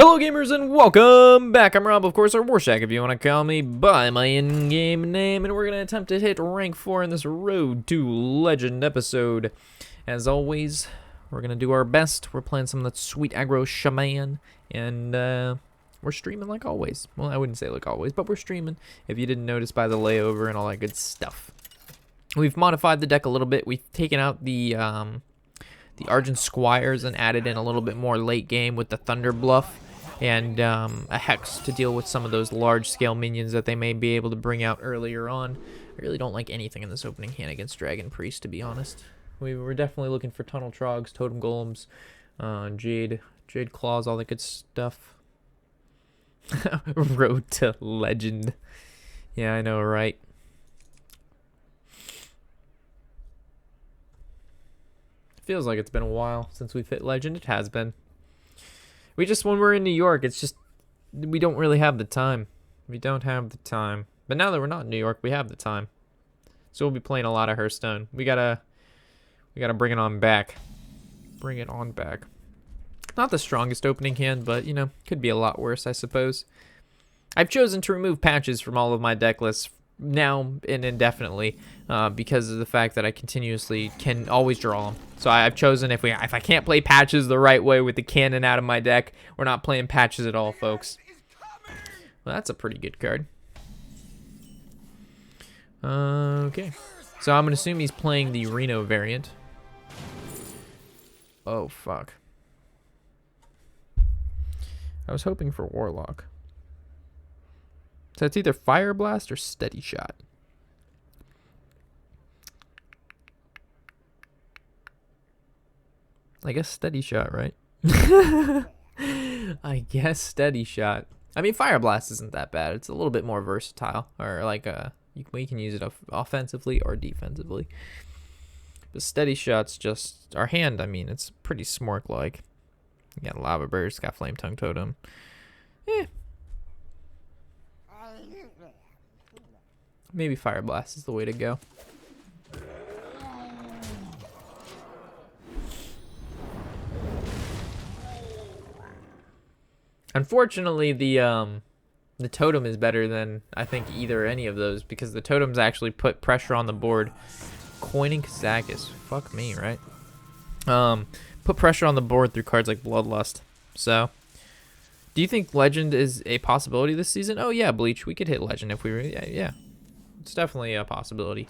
Hello gamers and welcome back. I'm Rob, of course, or Warshack if you want to call me by my in-game name, and we're going to attempt to hit rank 4 in this Road to Legend episode. As always, we're going to do our best. We're playing some of that sweet Aggro Shaman, and we're streaming like always. Well, I wouldn't say like always, but we're streaming, if you didn't notice by the layover and all that good stuff. We've modified the deck a little bit. We've taken out the Argent Squires and added in a little bit more late game with the Thunder Bluff and a Hex to deal with some of those large-scale minions that they may be able to bring out earlier on. I really don't like anything in this opening hand against Dragon Priest, to be honest. We were definitely looking for Tunnel Trogs, Totem Golems, Jade Claws, all that good stuff. Road to Legend. Yeah, I know, right? Feels like it's been a while since we've hit Legend. It has been. When we're in New York, it's just, we don't really have the time. We don't have the time. But now that we're not in New York, we have the time. So we'll be playing a lot of Hearthstone. We gotta bring it on back. Bring it on back. Not the strongest opening hand, but, you know, could be a lot worse, I suppose. I've chosen to remove patches from all of my deck lists now and indefinitely because of the fact that I continuously can always draw them. So I've chosen if I can't play patches the right way with the cannon out of my deck, we're not playing patches at all, folks. Well, that's a pretty good card. Okay. So I'm going to assume he's playing the Reno variant. Oh, fuck. I was hoping for Warlock. So it's either Fire Blast or Steady Shot. I guess Steady Shot, right? I guess Steady Shot. I mean, Fire Blast isn't that bad. It's a little bit more versatile. Or like, we can use it offensively or defensively. But Steady Shot's just our hand. I mean, it's pretty Smork-like. You got Lava Burst, got Flame Tongue Totem. Eh. Maybe Fire Blast is the way to go. Unfortunately, the totem is better than I think any of those because the totems actually put pressure on the board. Coining Kazakis, fuck me, right? Put pressure on the board through cards like Bloodlust. So, do you think Legend is a possibility this season? Oh yeah, Bleach, we could hit Legend if we were. Yeah. It's definitely a possibility.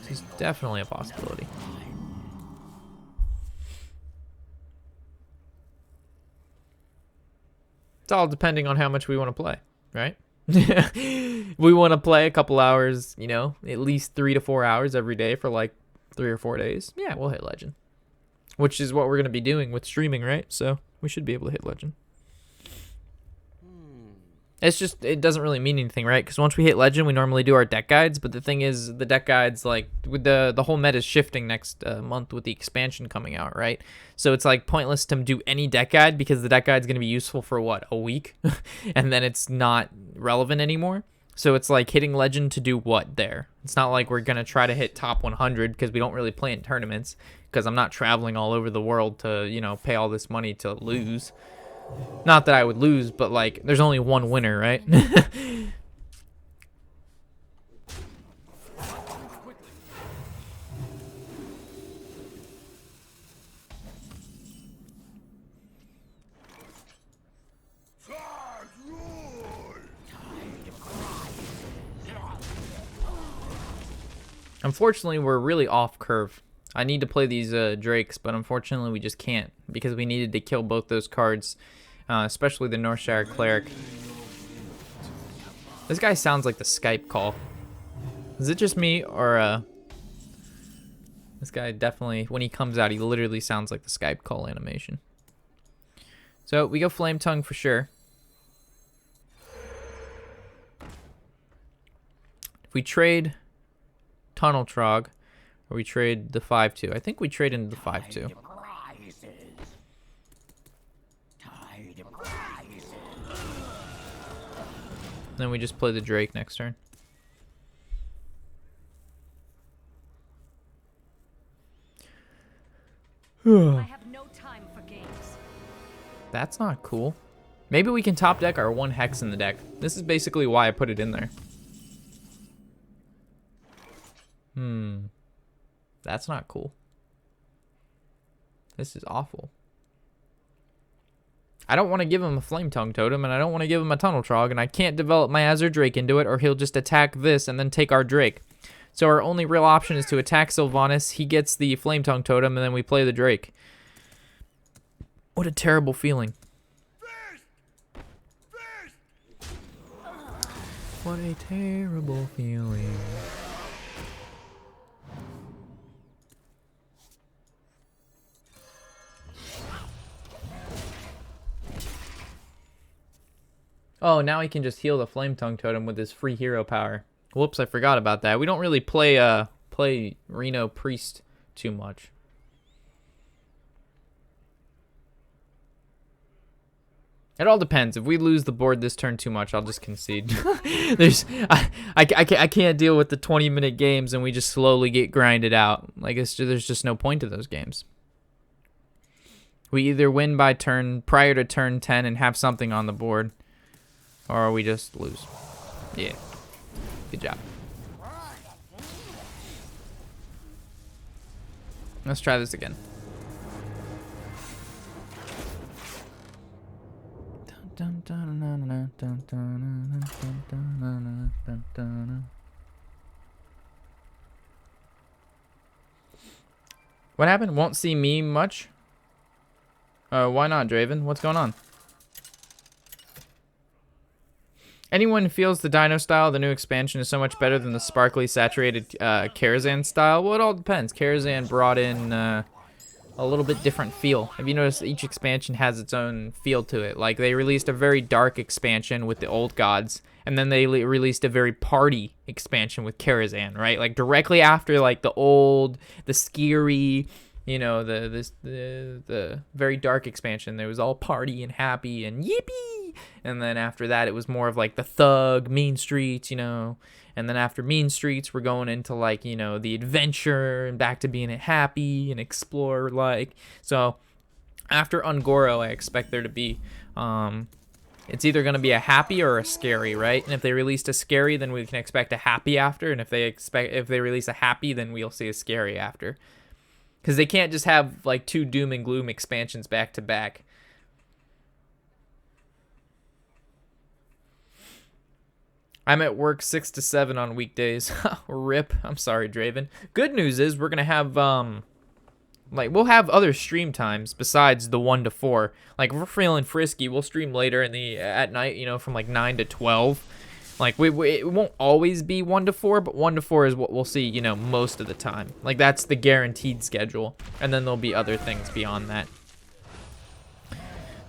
It's definitely a possibility. It's all depending on how much we want to play, right? We want to play a couple hours, you know, at least 3 to 4 hours every day for like 3 or 4 days. Yeah, we'll hit Legend. Which is what we're going to be doing with streaming, right? So we should be able to hit Legend. It's just, it doesn't really mean anything, right? Because once we hit Legend, we normally do our deck guides. But the thing is, the deck guides, like, with the whole meta is shifting next month with the expansion coming out, right? So it's, like, pointless to do any deck guide because the deck guide's going to be useful for, what, a week? And then it's not relevant anymore. So it's, like, hitting Legend to do what there? It's not like we're going to try to hit top 100 because we don't really play in tournaments. Because I'm not traveling all over the world to, you know, pay all this money to lose. Not that I would lose, but like, there's only one winner, right? Unfortunately, we're really off curve. I need to play these Drakes, but unfortunately we just can't because we needed to kill both those cards, especially the Northshire Cleric. This guy sounds like the Skype call. Is it just me, or this guy definitely, when he comes out, he literally sounds like the Skype call animation. So we go Flame Tongue for sure. If we trade Tunnel Trog, or we trade the 5-2. I think we trade into the 5-2. Then we just play the Drake next turn. I have no time for That's not cool. Maybe we can top deck our 1 hex in the deck. This is basically why I put it in there. That's not cool. This is awful. I don't want to give him a Flame Tongue Totem, and I don't want to give him a Tunnel Trog, and I can't develop my Azure Drake into it, or he'll just attack this and then take our Drake. So our only real option is to attack Sylvanas, he gets the Flame Tongue Totem, and then we play the Drake. What a terrible feeling. What a terrible feeling. Oh, now he can just heal the Flame Tongue Totem with his free hero power. Whoops, I forgot about that. We don't really play Reno Priest too much. It all depends. If we lose the board this turn too much, I'll just concede. I can't deal with the 20-minute games and we just slowly get grinded out. Like there's just no point to those games. We either win by prior to turn 10 and have something on the board, or we just lose. Yeah. Good job. Let's try this again. What happened? Won't see me much? Why not, Draven? What's going on? Anyone who feels the Dino style, the new expansion, is so much better than the sparkly, saturated Karazhan style? Well, it all depends. Karazhan brought in a little bit different feel. Have you noticed each expansion has its own feel to it? Like, they released a very dark expansion with the old gods, and then they released a very party expansion with Karazhan, right? Like, directly after, like, the scary, you know, the very dark expansion, there was all party and happy and yippee. And then after that, it was more of like the thug, mean streets, you know. And then after mean streets, we're going into like, you know, the adventure and back to being happy and explorer like. So after Ungoro, I expect there to be, it's either going to be a happy or a scary, right? And if they released a scary, then we can expect a happy after. And if they release a happy, then we'll see a scary after. Because they can't just have like 2 doom and gloom expansions back to back. I'm at work 6 to 7 on weekdays. Rip. I'm sorry, Draven. Good news is we're gonna have we'll have other stream times besides the 1 to 4. Like, if we're feeling frisky, we'll stream later at night, you know, from like 9 to 12. Like, it won't always be 1 to 4, but 1 to 4 is what we'll see, you know, most of the time. Like, that's the guaranteed schedule. And then there'll be other things beyond that.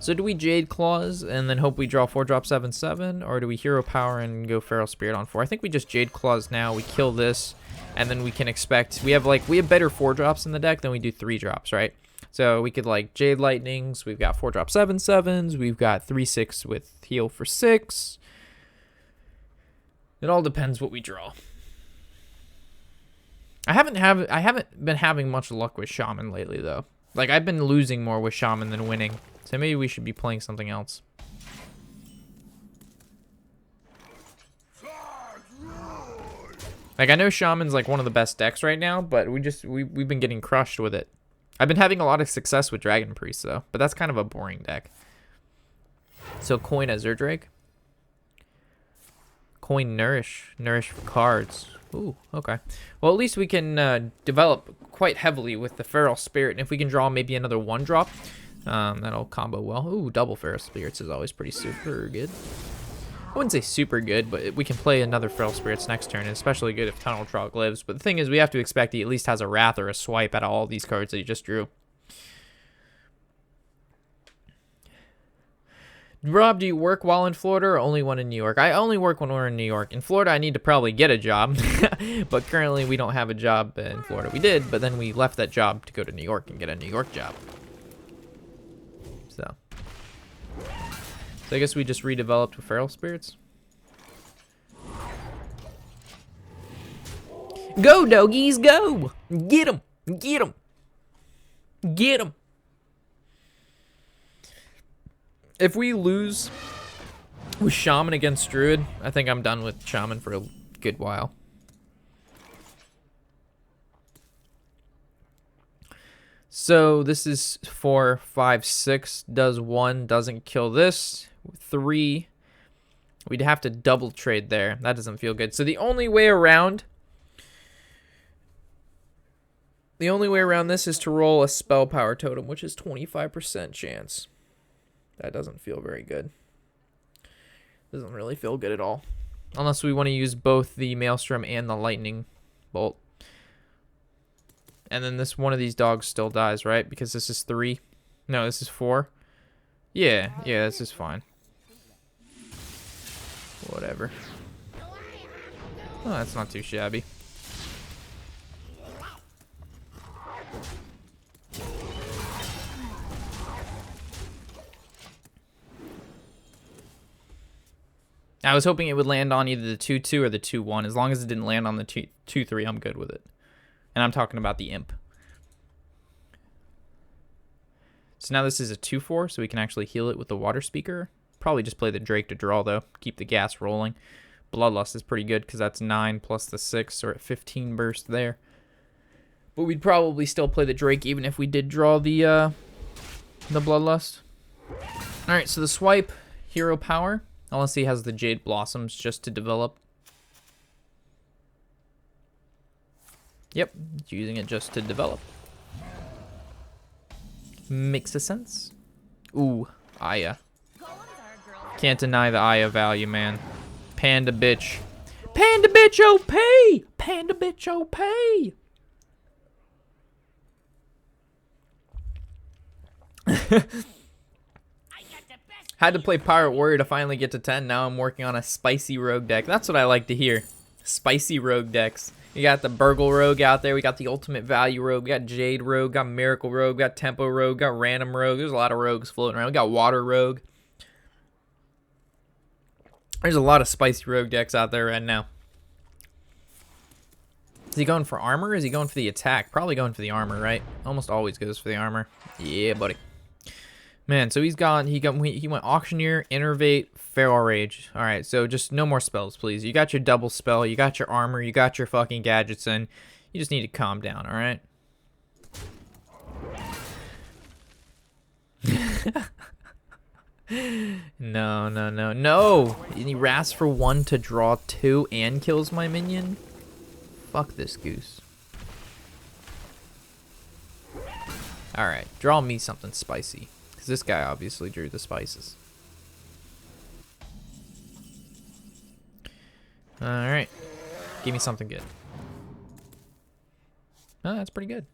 So do we Jade Claws and then hope we draw 4-drop 7/7, or do we Hero Power and go Feral Spirit on 4? I think we just Jade Claws now. We kill this, and then we can expect we have better 4-drops in the deck than we do 3-drops, right? So we could like Jade Lightnings. We've got 4-drop 7/7s. We've got 3/6 with heal for 6. It all depends what we draw. I haven't been having much luck with Shaman lately though. Like, I've been losing more with Shaman than winning. So maybe we should be playing something else. Like, I know Shaman's like one of the best decks right now, but we've been getting crushed with it. I've been having a lot of success with Dragon Priest though, but that's kind of a boring deck. So coin Azure Drake. Coin Nourish for cards. Ooh, okay. Well, at least we can develop quite heavily with the Feral Spirit, and if we can draw maybe another 1-drop, that'll combo well. Ooh, double Feral Spirits is always pretty super good. I wouldn't say super good, but we can play another Feral Spirits next turn, and especially good if Tunnel Trog lives. But the thing is, we have to expect he at least has a Wrath or a Swipe out of all these cards that he just drew. Rob, do you work while in Florida or only when in New York? I only work when we're in New York. In Florida, I need to probably get a job, but currently we don't have a job in Florida. We did, but then we left that job to go to New York and get a New York job. So I guess we just redeveloped with Feral Spirits. Go, doggies, go! Get 'em! Get 'em! Get 'em! If we lose with Shaman against Druid, I think I'm done with Shaman for a good while. So this is 4, 5, 6. Does 1, doesn't kill this. 3, we'd have to double trade there. That doesn't feel good. So the only way around this is to roll a spell power totem, which is 25% chance. That doesn't feel very good. Doesn't really feel good at all. Unless we want to use both the Maelstrom and the Lightning Bolt. And then this one of these dogs still dies, right? Because this is 3. No, this is 4. Yeah, this is fine. Whatever. Oh, that's not too shabby. I was hoping it would land on either the 2-2 or the 2-1. As long as it didn't land on the 2-3, I'm good with it. And I'm talking about the Imp. So now this is a 2-4, so we can actually heal it with the Water Speaker. Probably just play the Drake to draw, though. Keep the gas rolling. Bloodlust is pretty good because that's 9 plus the 6, or at 15 burst there. But we'd probably still play the Drake even if we did draw the Bloodlust. Alright, so the swipe, hero power. Unless he has the Jade Blossoms just to develop. Yep, using it just to develop. Makes a sense. Ooh, Aya. Can't deny the Aya value, man. Panda bitch. Panda bitch OP! Panda bitch OP! Had to play Pirate Warrior to finally get to 10. Now I'm working on a spicy rogue deck. That's what I like to hear. Spicy rogue decks. We got the Burgle Rogue out there. We got the Ultimate Value Rogue. We got Jade Rogue. Got Miracle Rogue. Got Tempo Rogue. Got Random Rogue. There's a lot of rogues floating around. We got Water Rogue. There's a lot of spicy rogue decks out there right now. Is he going for armor or is he going for the attack? Probably going for the armor, right? Almost always goes for the armor. Yeah, buddy. Man, so he went Auctioneer, Innervate, Feral Rage. All right, so just no more spells, please. You got your double spell, you got your armor, you got your fucking gadgets in. You just need to calm down, all right? No. And he rasps for 1 to draw 2 and kills my minion? Fuck this goose. All right, draw me something spicy. Because this guy obviously drew the spices. Alright. Give me something good. Oh, that's pretty good.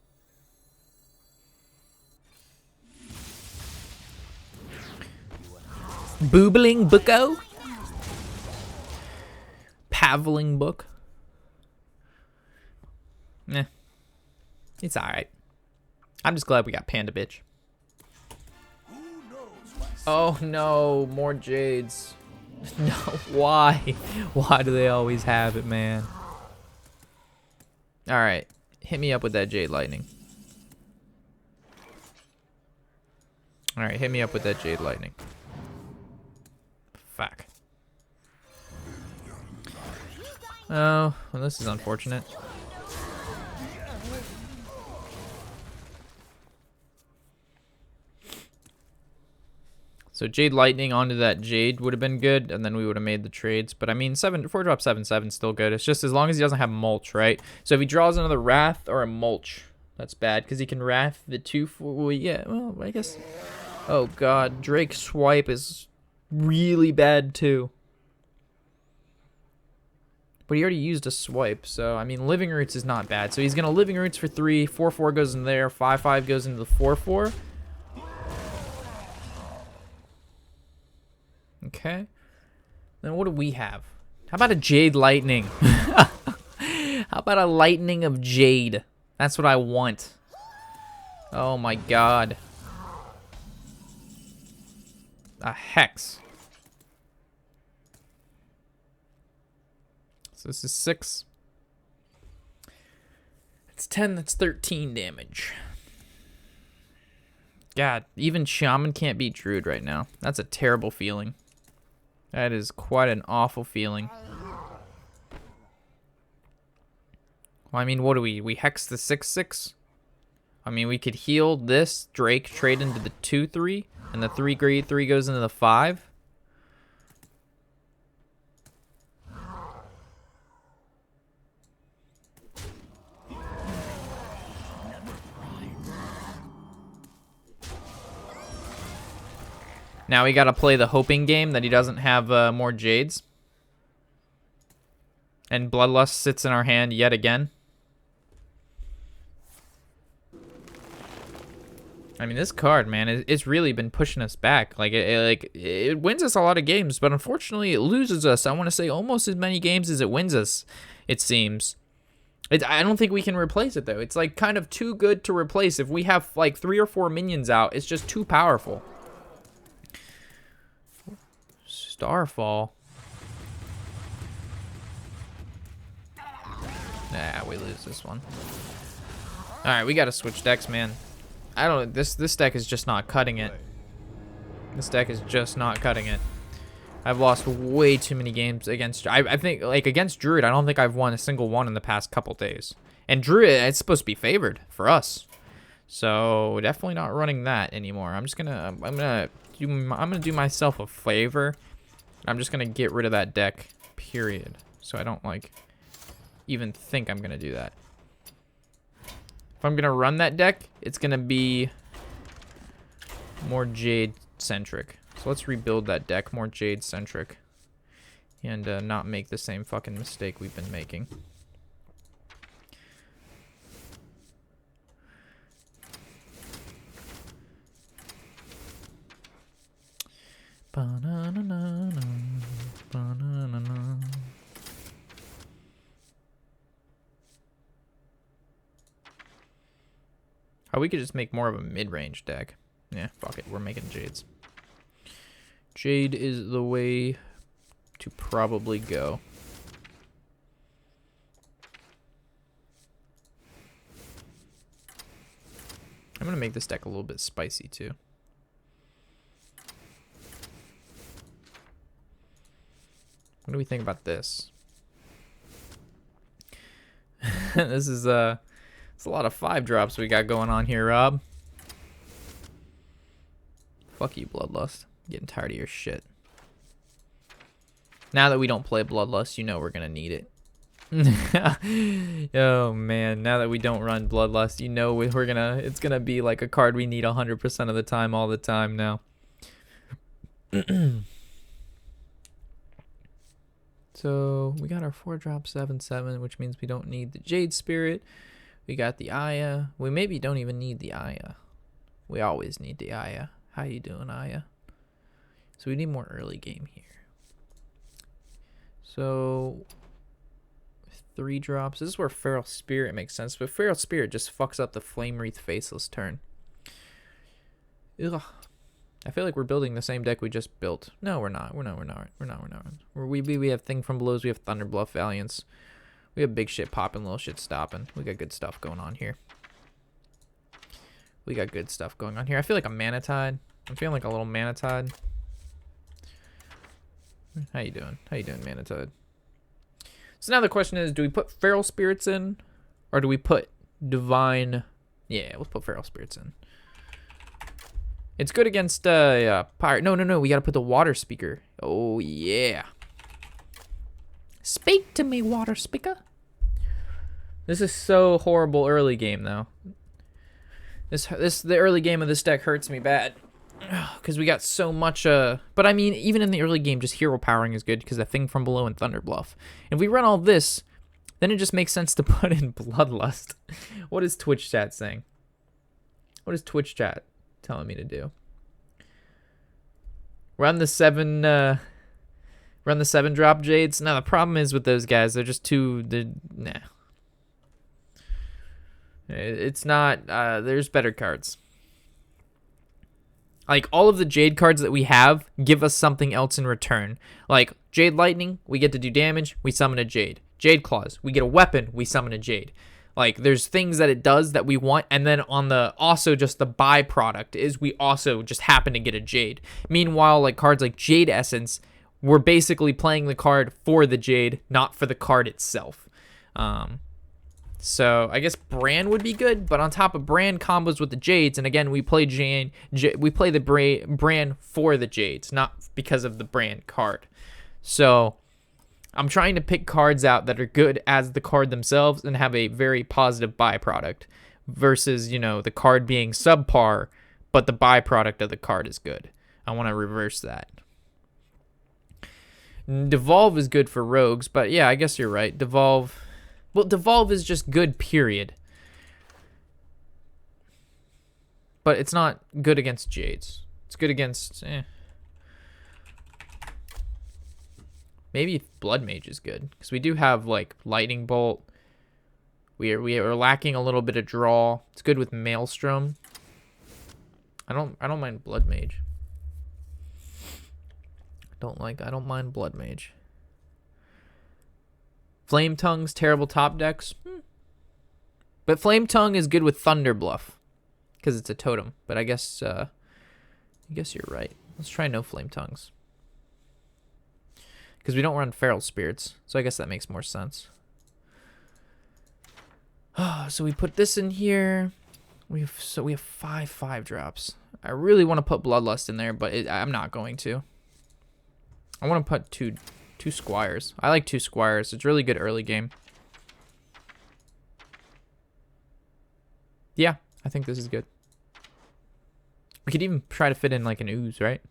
Boobling Bucko? Paveling Book? Nah. It's alright. I'm just glad we got Panda Bitch. Oh no, more Jades. No, why? Why do they always have it, man? Alright, hit me up with that Jade Lightning. Alright, hit me up with that Jade Lightning. Fuck. Oh, well, this is unfortunate. So Jade Lightning onto that Jade would have been good, and then we would have made the trades. But I mean, 4-drop 7/7 still good. It's just as long as he doesn't have Mulch, right? So if he draws another Wrath or a Mulch, that's bad because he can Wrath the 2-4. Well, yeah, well, I guess. Oh god, Drake Swipe is really bad too. But he already used a swipe, so I mean, Living Roots is not bad. So he's gonna Living Roots for 3, 4-4 goes in there, 5-5 goes into the 4-4. Okay. Then what do we have? How about a Jade Lightning? How about a Lightning of Jade? That's what I want. Oh my god. A Hex. So this is 6. It's 10, that's 13 damage. God, even Shaman can't beat Druid right now. That's a terrible feeling. That is quite an awful feeling. Well, I mean, what do we hex the 6/6? I mean, we could heal this Drake, trade into the 2/3, and the 3/3 goes into the 5. Now we gotta play the hoping game that he doesn't have more Jades. And Bloodlust sits in our hand yet again. I mean, this card, man, it's really been pushing us back. Like, it wins us a lot of games, but unfortunately, it loses us. I want to say almost as many games as it wins us, it seems. I don't think we can replace it, though. It's, like, kind of too good to replace. If we have, like, 3 or 4 minions out, it's just too powerful. Starfall. Nah, we lose this one. Alright, we gotta switch decks, man. I don't. This deck is just not cutting it. This deck is just not cutting it. I've lost way too many games against. I think like against Druid. I don't think I've won a single one in the past couple days. And Druid, it's supposed to be favored for us, so definitely not running that anymore. I'm gonna do myself a favor. I'm just gonna get rid of that deck. Period. So I don't like even think I'm gonna do that. If I'm gonna run that deck, it's gonna be more Jade centric. So let's rebuild that deck more Jade centric, and not make the same fucking mistake we've been making. Ba-na-na-na-na, ba-na-na-na. Oh, we could just make more of a mid-range deck. Yeah, fuck it. We're making Jades. Jade is the way to probably go. I'm going to make this deck a little bit spicy, too. What do we think about this? This is it's a lot of 5-drops we got going on here, Rob. Fuck you, Bloodlust. I'm getting tired of your shit. Now that we don't play Bloodlust, you know we're gonna need it. Oh man, now that we don't run Bloodlust, you know it's gonna be like a card we need 100% of the time, all the time now. So we got our 4-drop 7/7, which means we don't need the Jade Spirit. We got the Aya. We maybe don't even need the Aya. We always need the Aya. How you doing, Aya? So we need more early game here. So 3 drops. This is where Feral Spirit makes sense, but Feral Spirit just fucks up the Flame Wreath Faceless turn. Ugh. I feel like we're building the same deck we just built. No, we're not. We're not. We have Thing from Belows. We have Thunder Bluff Valiance. We have big shit popping, little shit stopping. We got good stuff going on here. I feel like a Mana Tide. I'm feeling like a little Mana Tide. How you doing? Mana Tide? So now the question is, do we put Feral Spirits in? Or do we put Divine... Yeah, let's put Feral Spirits in. It's good against Pirate. No. We gotta put the Water Speaker. Oh, yeah. Speak to me, Water Speaker. This is so horrible early game, though. The early game of this deck hurts me bad. Because we got so much, but I mean, even in the early game, just hero powering is good because the Thing from Below and Thunder Bluff. If we run all this, then it just makes sense to put in Bloodlust. What is Twitch chat saying? What is Twitch chat telling me to do? Run the 7-drop Jades. No, the problem is with those guys, they're just nah. It's not, there's better cards. Like, all of the Jade cards that we have give us something else in return. Like, Jade Lightning, we get to do damage, we summon a Jade. Jade Claws, we get a weapon, we summon a Jade. Like, there's things that it does that we want, and then on the also just the byproduct is we also just happen to get a Jade. Meanwhile, like cards like Jade Essence, we're basically playing the card for the Jade, not for the card itself. So I guess Bran would be good, but on top of Bran combos with the Jades, and again we play we play the Bran for the Jades, not because of the Bran card. So I'm trying to pick cards out that are good as the card themselves and have a very positive byproduct, versus, you know, the card being subpar, but the byproduct of the card is good. I want to reverse that. Devolve is good for rogues, but yeah, I guess you're right. Devolve is just good, period. But it's not good against Jades. It's good against, Maybe Blood Mage is good, because we do have like Lightning Bolt. We are lacking a little bit of draw. It's good with Maelstrom. I don't mind Blood Mage. I don't mind Blood Mage. Flame Tongue's terrible top decks. But Flame Tongue is good with Thunder Bluff, because it's a totem. But I guess you're right. Let's try no Flame Tongues, because we don't run Feral Spirits, so I guess that makes more sense. So we put this in here. We have 5 drops. I really want to put Bloodlust in there, but I'm not going to. I want to put two Squires. I like 2 Squires. It's really good early game. Yeah, I think this is good. We could even try to fit in like an Ooze, right?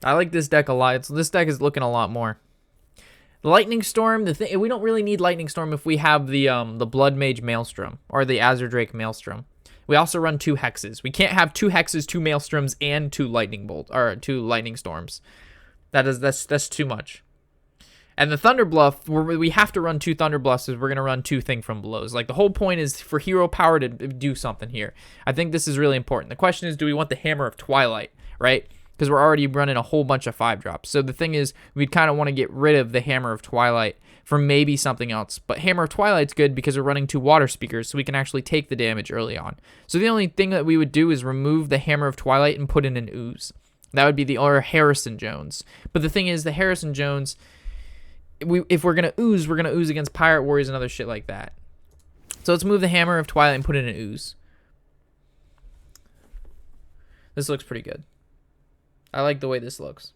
I like this deck a lot. This deck is looking a lot more. The Lightning Storm, we don't really need Lightning Storm if we have the Blood Mage Maelstrom or the Azure Drake Maelstrom. We also run 2 Hexes. We can't have 2 Hexes, 2 Maelstroms, and 2 Lightning Bolt or 2 Lightning Storms. That's too much. And the Thunder Bluff, we have to run 2 Thunder Bluffs, is we're gonna run 2 Thing from Blows. Like, the whole point is for hero power to do something here. I think this is really important. The question is, do we want the Hammer of Twilight, right? Because we're already running a whole bunch of 5 drops. So the thing is, we'd kind of want to get rid of the Hammer of Twilight for maybe something else. But Hammer of Twilight's good because we're running 2 Water Speakers, so we can actually take the damage early on. So the only thing that we would do is remove the Hammer of Twilight and put in an Ooze. That would be or Harrison Jones. But the thing is, the Harrison Jones, if we're going to ooze against Pirate Warriors and other shit like that. So let's move the Hammer of Twilight and put in an Ooze. This looks pretty good. I like the way this looks.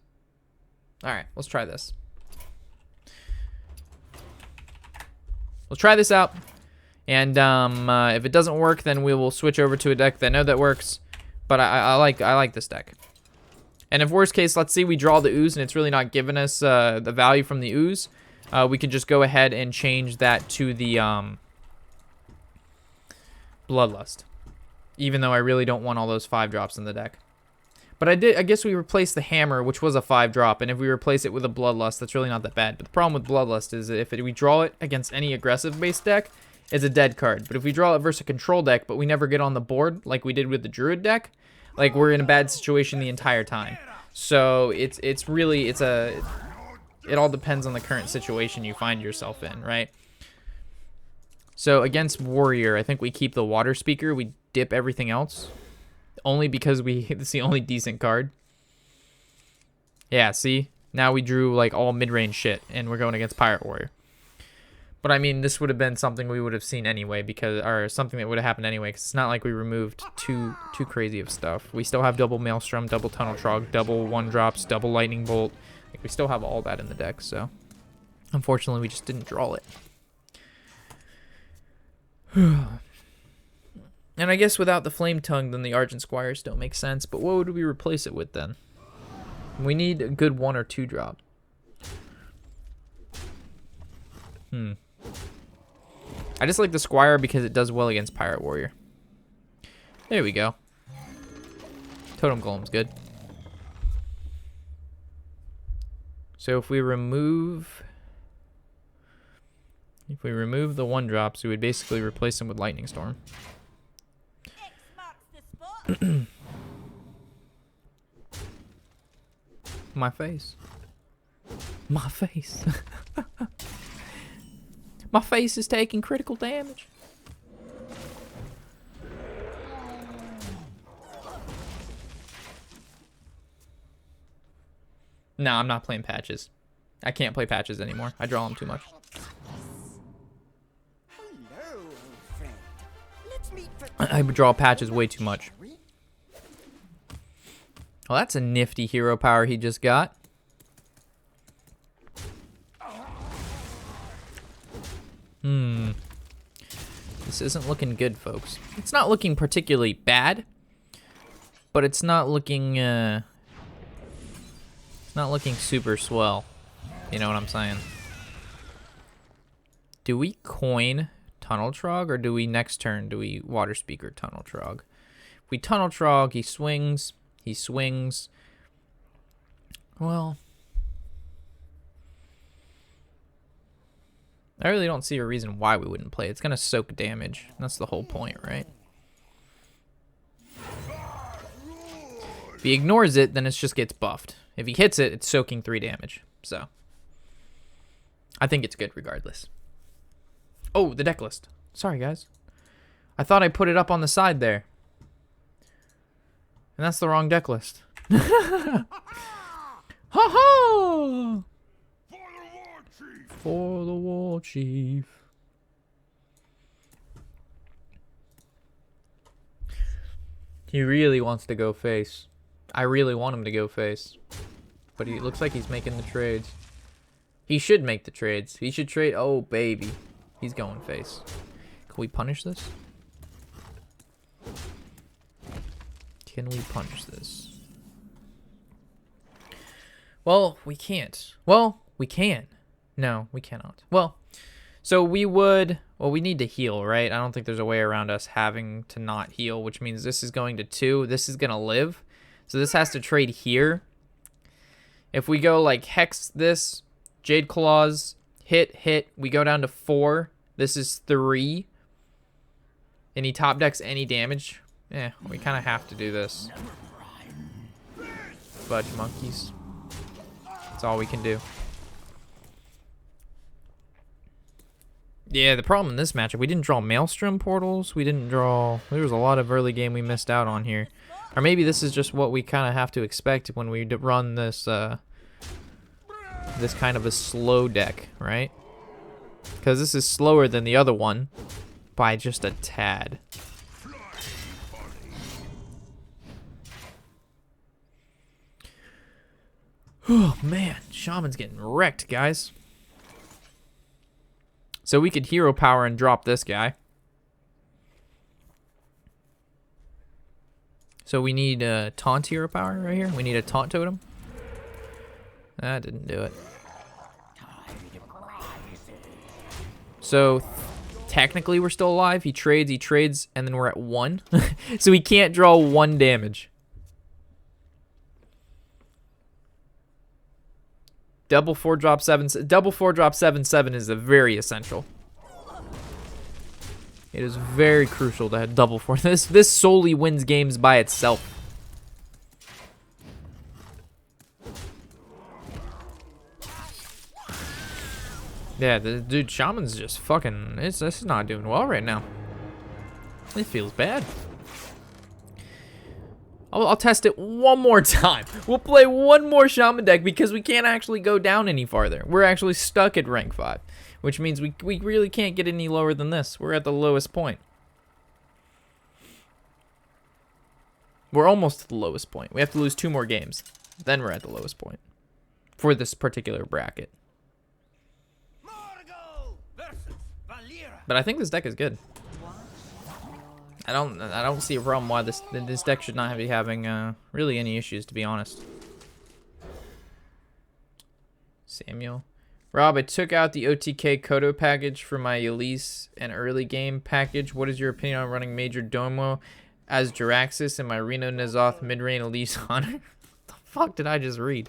Alright, let's try this. Let's try this out. And if it doesn't work, then we will switch over to a deck that I know that works. But I like this deck. And if worst case, let's see we draw the Ooze and it's really not giving us the value from the Ooze. We can just go ahead and change that to the Bloodlust. Even though I really don't want all those 5 drops in the deck. But I guess we replaced the Hammer, which was a 5 drop, and if we replace it with a Bloodlust, that's really not that bad. But the problem with Bloodlust is if we draw it against any aggressive-based deck, it's a dead card. But if we draw it versus a control deck, but we never get on the board, like we did with the Druid deck, like we're in a bad situation the entire time. So it all depends on the current situation you find yourself in, right? So against Warrior, I think we keep the Water Speaker, we dip everything else. Only because it's the only decent card. Yeah, see? Now we drew like all mid-range shit and we're going against Pirate Warrior. But I mean, this would have been something we would have seen anyway, or something that would have happened anyway, because it's not like we removed too crazy of stuff. We still have double Maelstrom, double Tunnel Trog, double 1-drops, double Lightning Bolt. Like, we still have all that in the deck, so unfortunately we just didn't draw it. And I guess without the Flame Tongue, then the Argent Squires don't make sense. But what would we replace it with then? We need a good 1 or 2 drop. I just like the Squire because it does well against Pirate Warrior. There we go. Totem Golem's good. So if we remove the 1-drops, we would basically replace them with Lightning Storm. My face. My face is taking critical damage. No, I'm not playing patches. I can't play patches anymore. I draw them too much. I draw patches way too much. Well, that's a nifty hero power he just got. This isn't looking good, folks. It's not looking particularly bad, but it's not looking super swell. You know what I'm saying? Do we coin Tunnel Trog, or do we next turn do we Water Speaker Tunnel Trog? If we Tunnel Trog, he swings. He swings. Well, I really don't see a reason why we wouldn't play. It's gonna soak damage. That's the whole point, right? If he ignores it, then it just gets buffed. If he hits it, it's soaking 3 damage. So I think it's good regardless. Oh, the deck list. Sorry, guys. I thought I put it up on the side there. And that's the wrong deck list. Ha ha! For the war chief. He really wants to go face. I really want him to go face. But he looks like he's making the trades. He should make the trades. He should trade. Oh, baby. He's going face. Can we punish this? Can we punish this? Well, we can't. Well, we can. No, we cannot. Well, so we would... Well, we need to heal, right? I don't think there's a way around us having to not heal, which means this is going to 2. This is going to live. So this has to trade here. If we go like Hex this, Jade Claws, hit, we go down to 4. This is 3. And he top decks any damage. Yeah, we kind of have to do this. Fudge monkeys. That's all we can do. Yeah, the problem in this matchup, we didn't draw Maelstrom portals. We didn't draw... There was a lot of early game we missed out on here. Or maybe this is just what we kind of have to expect when we run this this kind of a slow deck, right? Because this is slower than the other one by just a tad. Oh, man. Shaman's getting wrecked, guys. So we could hero power and drop this guy. So we need a taunt hero power right here. We need a taunt totem. That didn't do it. So technically we're still alive. He trades, and then we're at 1. So he can't draw 1 damage. Double 4-drop 7. Double 4-drop 7/7 is a very essential. It is very crucial to have double 4. This solely wins games by itself. Yeah, the dude Shaman's just fucking. This is not doing well right now. It feels bad. I'll test it one more time. We'll play one more Shaman deck because we can't actually go down any farther. We're actually stuck at rank 5, which means we really can't get any lower than this. We're at the lowest point. We're almost at the lowest point. We have to lose 2 more games. Then we're at the lowest point for this particular bracket. But I think this deck is good. I don't see a problem why this deck should not be having really any issues, to be honest. Samuel. Rob, I took out the OTK Kodo package for my Elise and early game package. What is your opinion on running Major Domo as Jiraxis and my Reno Nezoth mid-range Elise Hunter? What the fuck did I just read?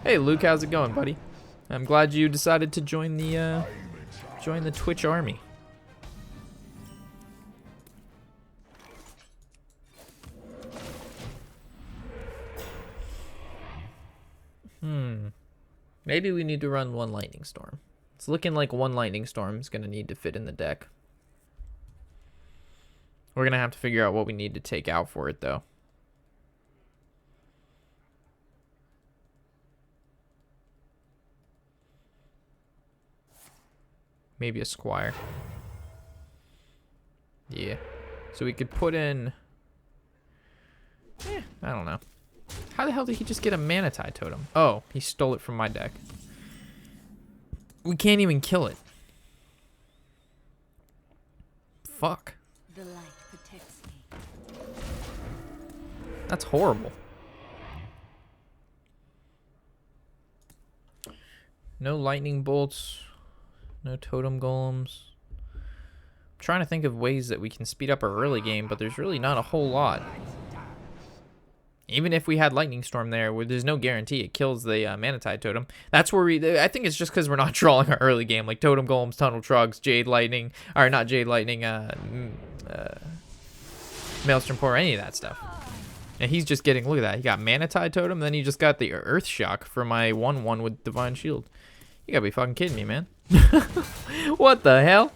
Hey Luke, how's it going, buddy? I'm glad you decided to join the Twitch army. Maybe we need to run one Lightning Storm. It's looking like one Lightning Storm is going to need to fit in the deck. We're going to have to figure out what we need to take out for it, though. Maybe a Squire. Yeah. So we could put in... I don't know. How the hell did he just get a Manatide Totem? Oh, he stole it from my deck. We can't even kill it. Fuck. The light protects me. That's horrible. No lightning bolts. No totem golems. I'm trying to think of ways that we can speed up our early game, but there's really not a whole lot. Even if we had Lightning Storm there, where there's no guarantee it kills the Manatide Totem. That's where I think it's just because we're not drawing our early game, like Totem Golems, Tunnel Trugs, Jade Lightning, or not Jade Lightning, Maelstrom Pour, any of that stuff. And he's just getting, look at that, he got Manatide Totem, then he just got the Earth Shock for my 1/1 with Divine Shield. You gotta be fucking kidding me, man. What the hell?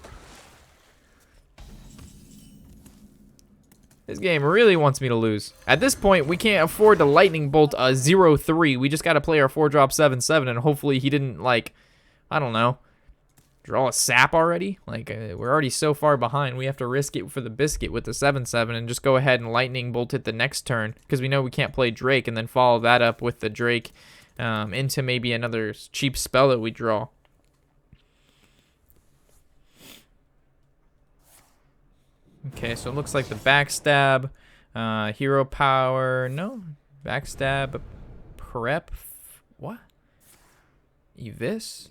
This game really wants me to lose. At this point, we can't afford to Lightning Bolt a 0/3. We just got to play our 4-drop 7/7, and hopefully he didn't, like, I don't know, draw a sap already. Like, we're already so far behind. We have to risk it for the biscuit with the 7/7 and just go ahead and Lightning Bolt it the next turn, because we know we can't play Drake, and then follow that up with the Drake into maybe another cheap spell that we draw. Okay, so it looks like the backstab, hero power, no, backstab, prep, what? Evis?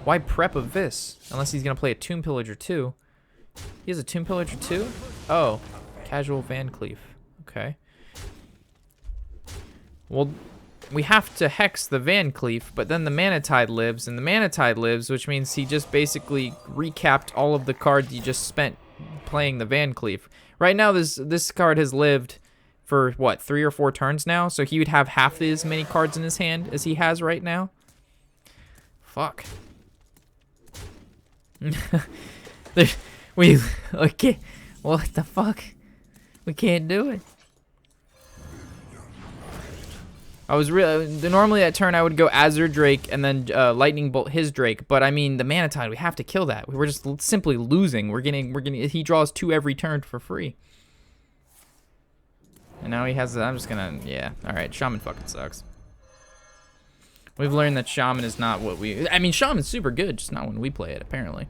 Why prep a Vis? Unless he's gonna play a Tomb Pillager too. He has a Tomb Pillager too? Oh, casual Van Cleef, okay. Well, we have to hex the Van Cleef, but then the Manatide lives, and the Manatide lives, which means he just basically recapped all of the cards he just spent playing the Van Cleef. Right now, this card has lived for, what, 3 or 4 turns now? So he would have half as many cards in his hand as he has right now? Fuck. Okay, what the fuck? We can't do it. I was normally that turn I would go Azure Drake and then Lightning Bolt his Drake, but I mean the Manatide, we have to kill that. We're just simply losing. We're getting he draws 2 every turn for free. And now he has I'm just gonna, yeah, all right, Shaman fucking sucks. We've learned that Shaman is not what I mean, Shaman's super good, just not when we play it apparently.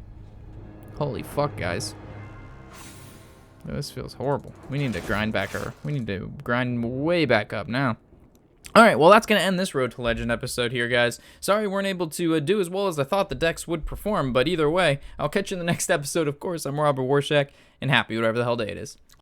Holy fuck, guys. This feels horrible. We need to grind way back up now. Alright, well that's going to end this Road to Legend episode here, guys. Sorry we weren't able to do as well as I thought the decks would perform, but either way, I'll catch you in the next episode, of course. I'm Robert Warshack, and happy whatever the hell day it is.